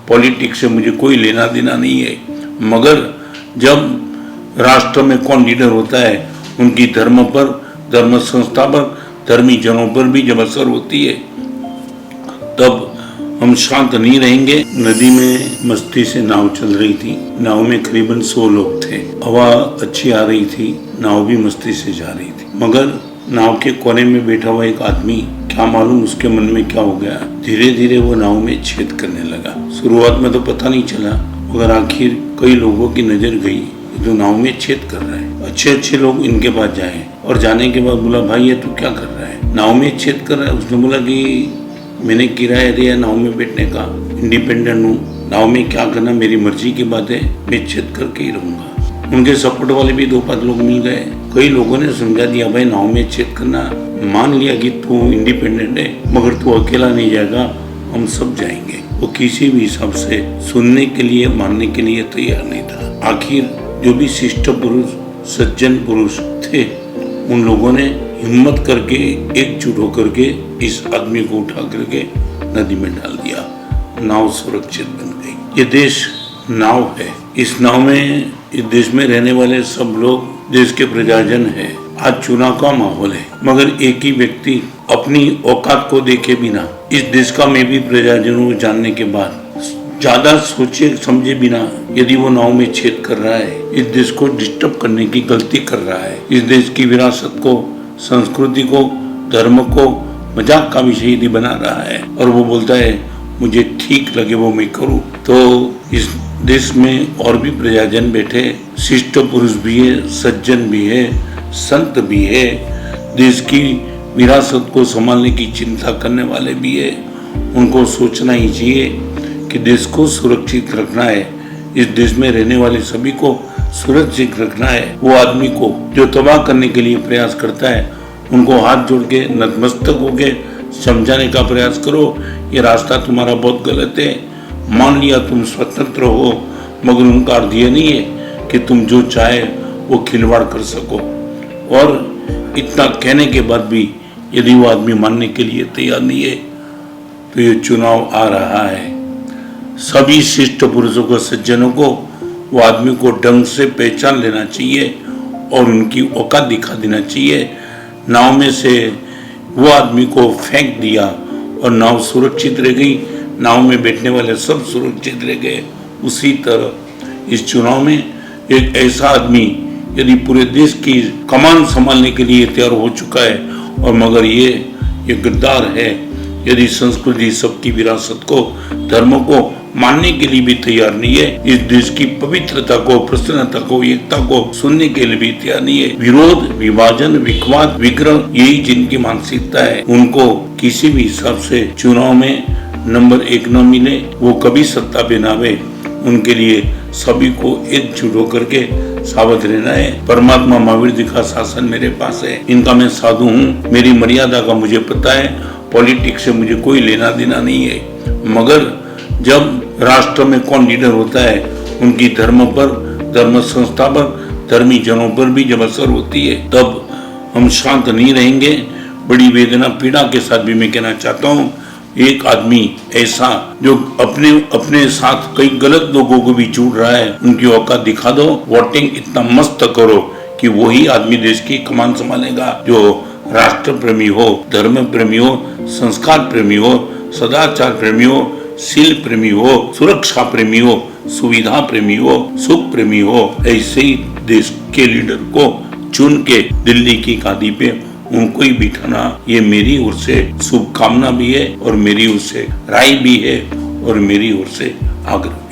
Politics से मुझे कोई लेना देना नहीं है, मगर जब राष्ट्र में कौन लीडर होता है उनकी धर्म पर, धर्म संस्था पर, धर्मी जनों पर भी जब असर होती है तब हम शांत नहीं रहेंगे। नदी में मस्ती से नाव चल रही थी, नाव में करीबन 100 लोग थे, हवा अच्छी आ रही थी, नाव भी मस्ती से जा रही थी, मगर नाव के कोने में बैठा हुआ एक आदमी, क्या मालूम उसके मन में क्या हो गया, धीरे धीरे वो नाव में छेद करने लगा। शुरुआत में तो पता नहीं चला, मगर आखिर कई लोगों की नजर गई जो नाव में छेद कर रहा है। अच्छे लोग इनके पास जाए और जाने के बाद बोला, भाई ये तू क्या कर रहा है, नाव में छेद कर रहा है। उसने बोला कि मैंने किराया दिया नाव में बैठने का, इंडिपेंडेंट हूँ, नाव में क्या करना मेरी मर्जी की बात है, मैं छेद करके ही रहूंगा। उनके सपोर्ट वाले भी 2-5 लोग मिल गए, कई लोगों ने समझा दिया, भाई नाव में छेद करना, मान लिया कि तू इंडिपेंडेंट है, मगर तू अकेला नहीं जाएगा, हम सब जाएंगे। वो किसी भी हिसाब से सुनने के लिए, मानने के लिए तैयार नहीं था। आखिर जो भी शिष्ट पुरुष, सज्जन पुरुष थे, उन लोगों ने हिम्मत करके, एकजुट होकर के इस आदमी को उठा करके नदी में डाल दिया। नाव सुरक्षित बन गई। ये देश नाव है, इस नाव में, इस देश में रहने वाले सब लोग देश के प्रजाजन है। आज चुनाव का माहौल है, मगर एक ही व्यक्ति अपनी औकात को देखे बिना, इस देश का मैं भी प्रजाजनों को जानने के बाद, ज्यादा सोचे समझे बिना यदि वो नाव में छेद कर रहा है, इस देश को डिस्टर्ब करने की गलती कर रहा है, इस देश की विरासत को, संस्कृति को, धर्म को मजाक का विषय यदि बना रहा है और वो बोलता है मुझे ठीक लगे वो मैं करूं, तो इस देश में और भी प्रजाजन बैठे, शिष्ट पुरुष भी है, सज्जन भी है, संत भी है, देश की विरासत को संभालने की चिंता करने वाले भी है। उनको सोचना ही चाहिए कि देश को सुरक्षित रखना है, इस देश में रहने वाले सभी को सुरक्षित रखना है। वो आदमी को जो तबाह करने के लिए प्रयास करता है, उनको हाथ जोड़ के नतमस्तक होके समझाने का प्रयास करो, ये रास्ता तुम्हारा बहुत गलत है। मान लिया तुम स्वतंत्र हो, मगर उनका अर्थ ये नहीं है कि तुम जो चाहे वो खिलवाड़ कर सको। और इतना कहने के बाद भी यदि वो आदमी मानने के लिए तैयार नहीं है, तो ये चुनाव आ रहा है। सभी शिष्ट पुरुषों को, सज्जनों को, वो आदमी को ढंग से पहचान लेना चाहिए और उनकी औकात दिखा देना चाहिए। नाव में से वो आदमी को फेंक दिया और नाव सुरक्षित रह गई, नाव में बैठने वाले सब सुरक्षित रह गए। उसी तरह इस चुनाव में एक ऐसा आदमी यदि पूरे देश की कमान संभालने के लिए तैयार हो चुका है, और मगर ये गद्दार है, यदि संस्कृति, सबकी विरासत को, धर्म को मानने के लिए भी तैयार नहीं है, इस देश की पवित्रता को, प्रसन्नता को, एकता को सुनने के लिए भी तैयार नहीं है, विरोध, विभाजन, विवाद, विग्रह, यही जिनकी मानसिकता है, उनको किसी भी हिसाब से चुनाव में नंबर 1 न मिले, वो कभी सत्ता पे ना आवे। उनके लिए सभी को एकजुट होकर के सावध रहना है। परमात्मा महावीर जी का शासन मेरे पास है, इनका मैं साधु हूँ, मेरी मर्यादा का मुझे पता है, पॉलिटिक्स से मुझे कोई लेना देना नहीं है, मगर जब राष्ट्र में कौन लीडर होता है उनकी धर्म पर, धर्म संस्था पर, धर्मी जनों पर भी जब असर होती है तब हम शांत नहीं रहेंगे। बड़ी वेदना, पीड़ा के साथ भी मैं कहना चाहता हूँ, एक आदमी ऐसा जो अपने साथ कई गलत लोगों को भी जोड़ रहा है, उनकी औकात दिखा दो, वोटिंग इतना मस्त करो कि वही आदमी देश की कमान संभालेगा, जो राष्ट्र प्रेमी हो, धर्म प्रेमी हो, संस्कार प्रेमी हो, सदाचार प्रेमी हो, शील प्रेमी हो, सुरक्षा प्रेमी हो, सुविधा प्रेमी हो, सुख प्रेमी हो। ऐसे ही देश के लीडर को चुन के दिल्ली की गादी पे उनको ही बिठाना, ये मेरी ओर से शुभकामना भी है और मेरी ओर से राय भी है और मेरी ओर से आग्रह।